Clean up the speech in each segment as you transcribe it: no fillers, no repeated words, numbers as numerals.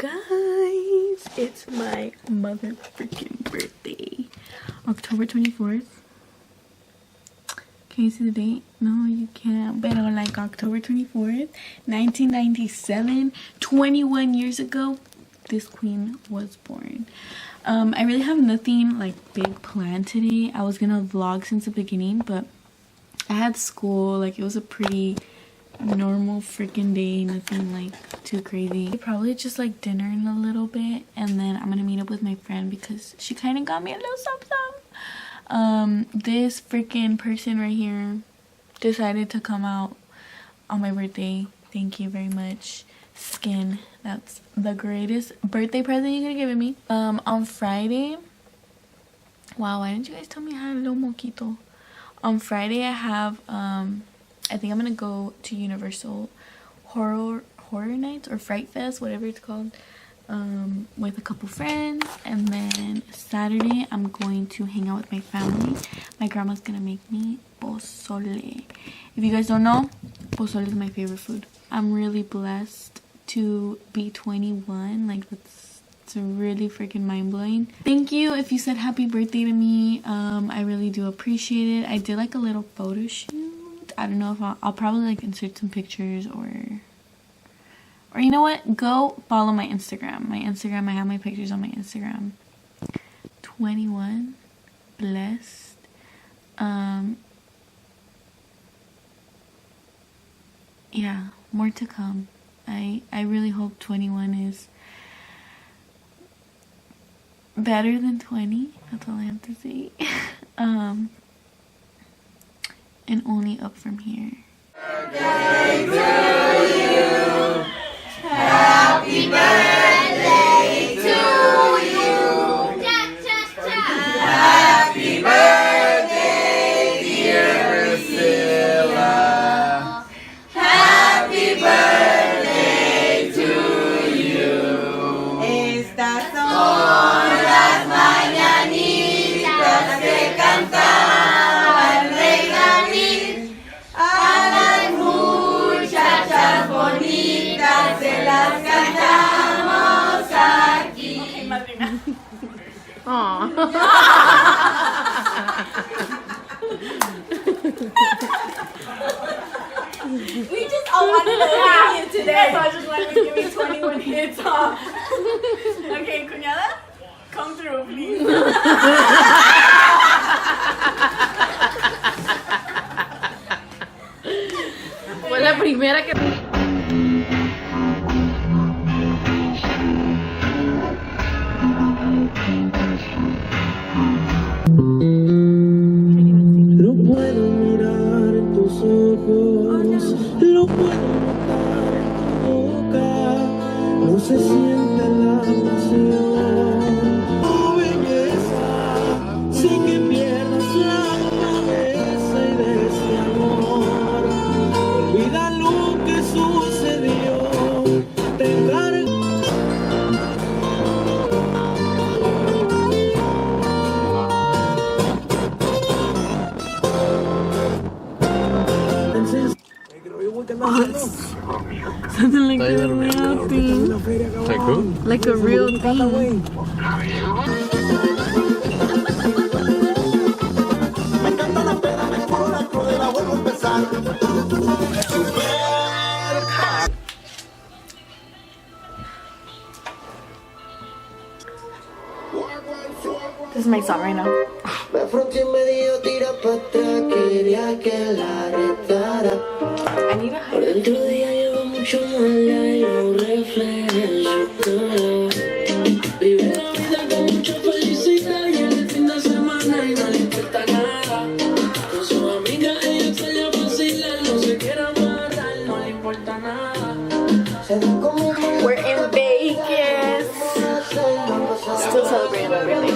guys, it's my mother freaking birthday, October 24th. Can you see the date? No, you can't. But like October 24th, 1997, 21 years ago, this queen was born. I really have nothing like big planned today. I was gonna vlog since the beginning, but I had school. Like, it was a pretty normal freaking day, nothing like too crazy. Probably just like dinner in a little bit, and then I'm gonna meet up with my friend because she kind of got me a little something. This freaking person right here decided to come out on my birthday. Thank you very much, Skin. That's the greatest birthday present you could have given me. On Friday, wow, why didn't you guys tell me I had a little moquito? On Friday I have I think I'm gonna go to Universal Horror Nights or Fright Fest, whatever it's called, with a couple friends. And then Saturday I'm going to hang out with my family. My grandma's gonna make me pozole. If you guys don't know, pozole is my favorite food. I'm really blessed to be 21. Like, it's really freaking mind-blowing. Thank you if you said happy birthday to me. I really do appreciate it. I did like a little photo shoot. I don't know if I'll probably like insert some pictures, or you know what, go follow my Instagram. I have my pictures on my Instagram. 21, blessed. Yeah, more to come. I really hope 21 is better than 20. That's all I have to say. And only up from here. Birthday to you. Happy birthday to you. Happy birthday, dear Priscilla. Happy birthday to you. Estas son las mañanitas que cantaba el rey David. A las muchachas bonitas se las cantamos aquí. We just all wanted to hit today, so I just wanted to give me 21 hits off. Okay, cuñada, come through, please. Fue la primera que... Lo puedo mirar en tus ojos, lo puedo notar en tu boca, no se siente la pasión. Tu belleza, sin que pierdas la cabeza y de ese amor. Olvida lo que sucedió, te encargo. Something like a real thing. Like a real thing. This is my song right now. I need a We're in Vegas. Still celebrating my birthday.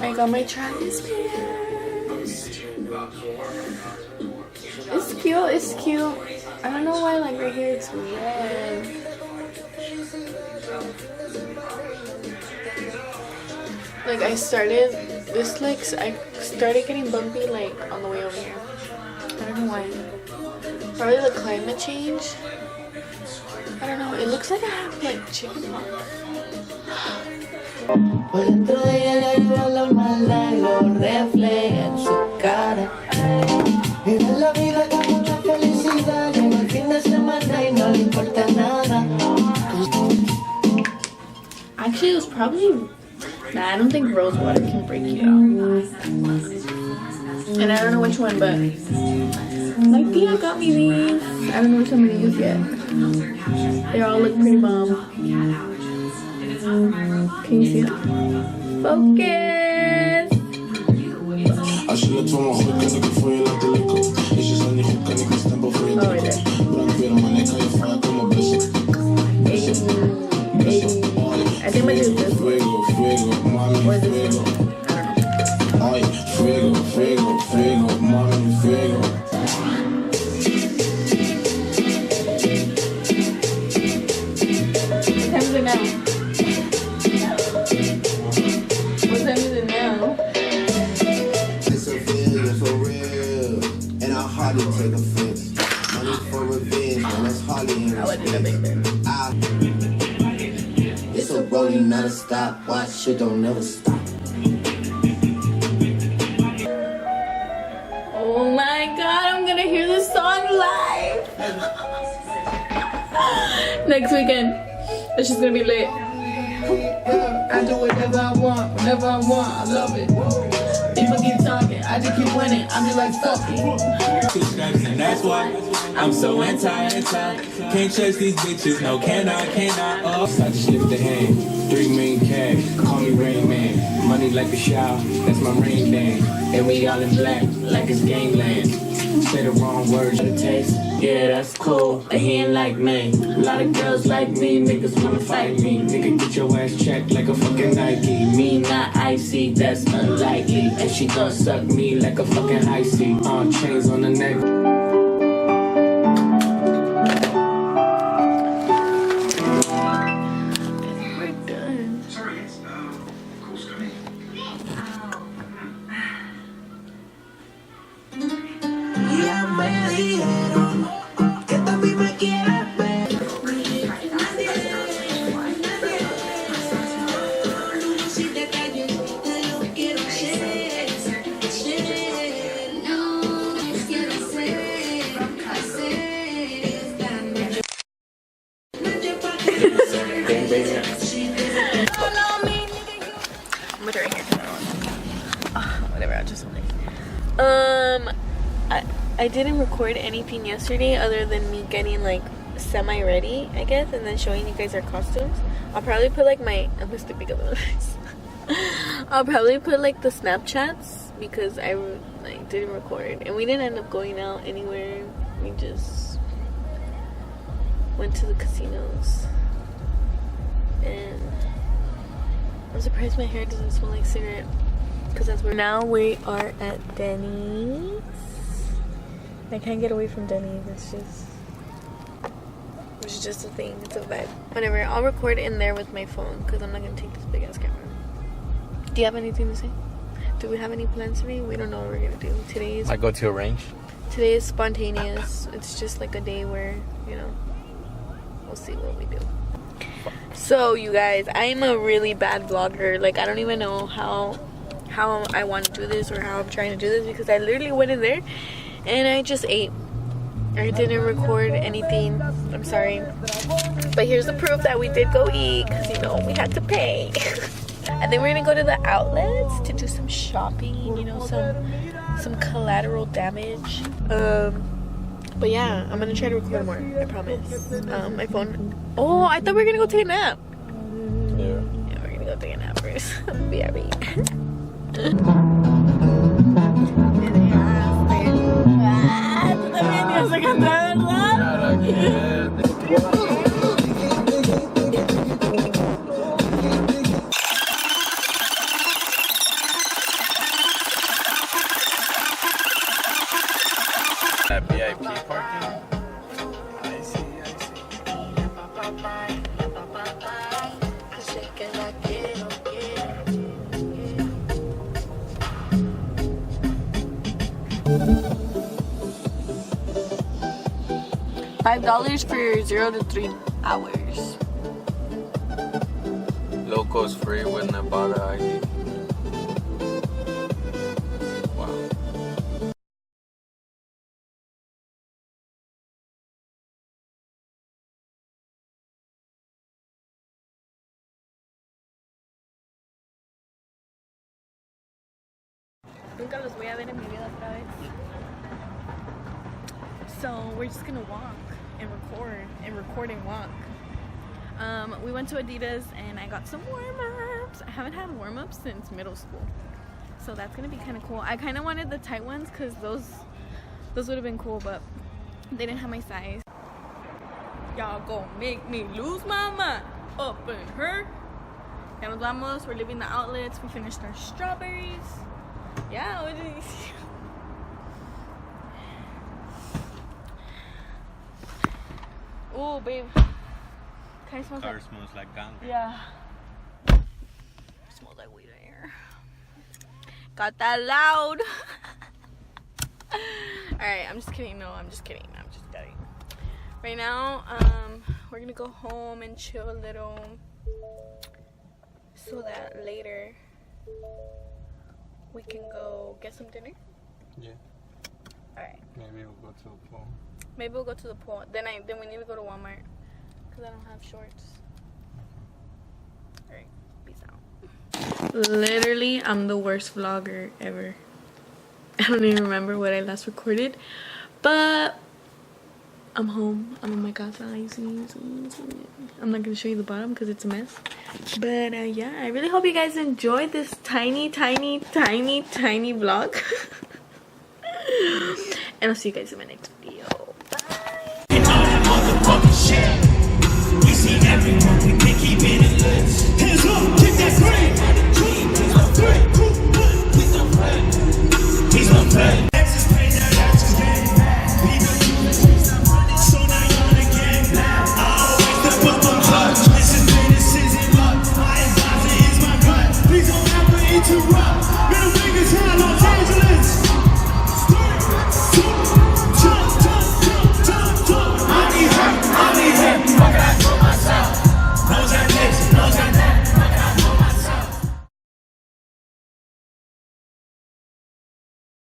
I got my Travis pants. It's cute, it's cute. I don't know why, like right here it's red. Like, I started This like I started getting bumpy like on the way over here. I don't know why. Probably the climate change. I don't know. It looks like I have like chicken pox. Por dentro de ella lleva la maldad y lo refleja en su cara. Vive la vida con mucha felicidad. Llega el fin de semana y no le importa nada. Actually, it was probably. Nah, I don't think rose water can break you out. And I don't know which one, but my tia got me these. I don't know which one to use yet. They all look pretty bomb. Can you see it? Focus! Oh, right there. I think I'm gonna do this one. Or this one. I don't know. What time is it now? What time is it now? It's a failure for real, and I hardly take offense. Money for revenge, and that's hardly in I would do that big thing. It's a rolling, not a stop. Watch shit don't never stop. Oh my god, I'm gonna hear this song live! Next weekend. It's just gonna be lit. I do whatever I want, whenever I want, I love it. People keep talking, I just keep winning, I'm just like fuck it. And that's why I'm so anti. Can't trust these bitches, no cannot. Oh, I just lift the hand, 3 million cash, call me Rain Man. Money like a shower, that's my rain band. And we all in black, like it's gangland. Say the wrong words, the taste, yeah, that's cool. But he ain't like me. A lot of girls like me, niggas wanna fight me. Nigga, get your ass checked like a fucking Nike. Me not icy, that's unlikely. And she gon' suck me like a fucking icy. Chains on the neck. We're done. Ya me dijeron que también me quieres ver. Si te calles, te lo quiero ser. No, quiero ser. I'm gonna right here. Whatever, I'll just hold it. I didn't record anything yesterday other than me getting like semi-ready, I guess, and then showing you guys our costumes. I'll probably put like I'm gonna speak of this. I'll probably put like the Snapchats because I like didn't record, and we didn't end up going out anywhere. We just went to the casinos, and I'm surprised my hair doesn't smell like cigarette. Because that's where now we are at Denny's. I can't get away from Denny's. It's just a thing. It's a vibe. Whatever. I'll record in there with my phone because I'm not gonna take this big ass camera. Do you have anything to say? Do we have any plans today? We don't know what we're gonna do. I go to a range. Today is spontaneous. It's just like a day where, you know, we'll see what we do. So you guys, I'm a really bad vlogger. Like, I don't even know how I want to do this or how I'm trying to do this because I literally went in there and I just ate. I didn't record anything. I'm sorry. But here's the proof that we did go eat because, you know, we had to pay. And then we're going to go to the outlets to do some shopping, you know, some collateral damage. But yeah, I'm going to try to record more. I promise. My phone. Oh, I thought we were going to go take a nap. Yeah, we're going to go take a nap first. BRB. That VIP parking. I see. $5 for 0 to 3 hours. Loco's free with Nevada ID. Wow. Nunca los voy a ver en mi vida otra vez. So we're just gonna walk and record and walk. We went to Adidas and I got some warm-ups. I haven't had warm-ups since middle school, so that's gonna be kind of cool. I kind of wanted the tight ones because those would have been cool, but they didn't have my size. Y'all gonna make me lose my mind up in her. Ya nos vamos. We're leaving the outlets. We finished our strawberries. Yeah, what did you see? Oh, babe. Kind of smells Car like... smells like gangrene. Yeah. It smells like weed in here. Got that loud. Alright, I'm just kidding. No, I'm just kidding. I'm just kidding. Right now, we're gonna go home and chill a little so that later we can go get some dinner. Yeah. Alright. Maybe we'll go to the pool. Maybe we'll go to the pool. Then we need to go to Walmart because I don't have shorts. Alright, peace out. Literally, I'm the worst vlogger ever. I don't even remember what I last recorded, but I'm home. I'm in my casa. I'm not gonna show you the bottom because it's a mess. But yeah, I really hope you guys enjoyed this tiny vlog. And I'll see you guys in my next video. We see everyone, we can keep it lit. Hands up, kick that screen. He's my friend.